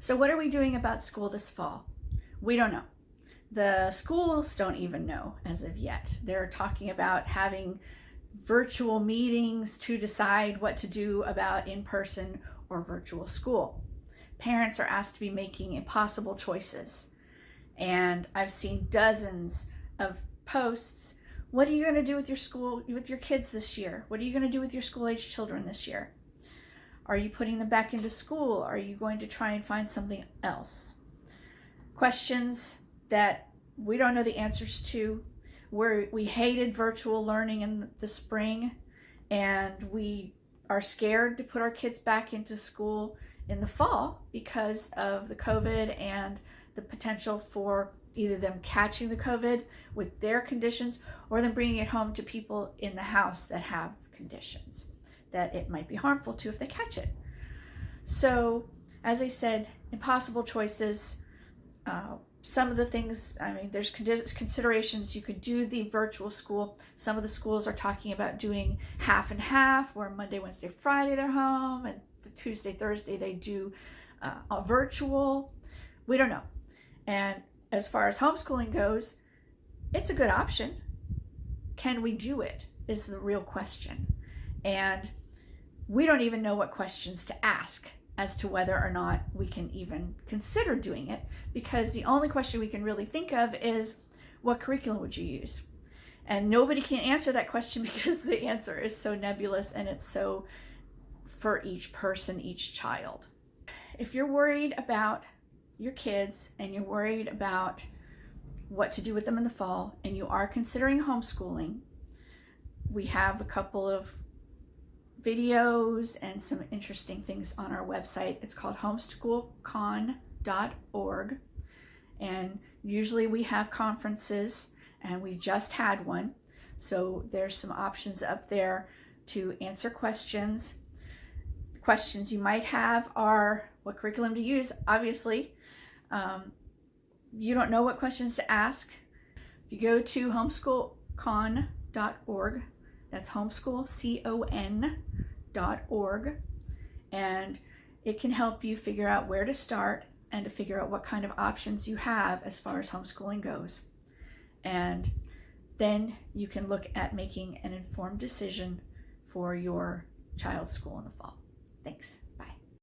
So what are we doing about school this fall? We don't know. The schools don't even know as of yet. They're talking about having virtual meetings to decide what to do about in-person or virtual school. Parents are asked to be making impossible choices. And I've seen dozens of posts. What are you going to do with your school, with your kids this year? What are you going to do with your school-age children this year? Are you putting them back into school? Are you going to try and find something else? Questions that we don't know the answers to. We hated virtual learning in the spring, and we are scared to put our kids back into school in the fall because of the COVID and the potential for either them catching the COVID with their conditions or them bringing it home to people in the house that have conditions that it might be harmful to if they catch it. So, as I said, impossible choices. Some of the things, there's considerations. You could do the virtual school. Some of the schools are talking about doing half and half, where Monday, Wednesday, Friday they're home, and the Tuesday, Thursday they do a virtual. We don't know. And as far as homeschooling goes, it's a good option. Can we do it is the real question. And we don't even know what questions to ask as to whether or not we can even consider doing it, because the only question we can really think of is, what curriculum would you use? And nobody can answer that question because the answer is so nebulous and it's so for each person, each child. If you're worried about your kids and you're worried about what to do with them in the fall and you are considering homeschooling, we have a couple of videos and some interesting things on our website. It's called homeschoolcon.org, and usually we have conferences, and we just had one, so there's some options up there to answer questions. Questions you might have are what curriculum to use. Obviously, you don't know what questions to ask. If you go to homeschoolcon.org, that's homeschoolcon.org, and it can help you figure out where to start and to figure out what kind of options you have as far as homeschooling goes. And then you can look at making an informed decision for your child's school in the fall. Thanks.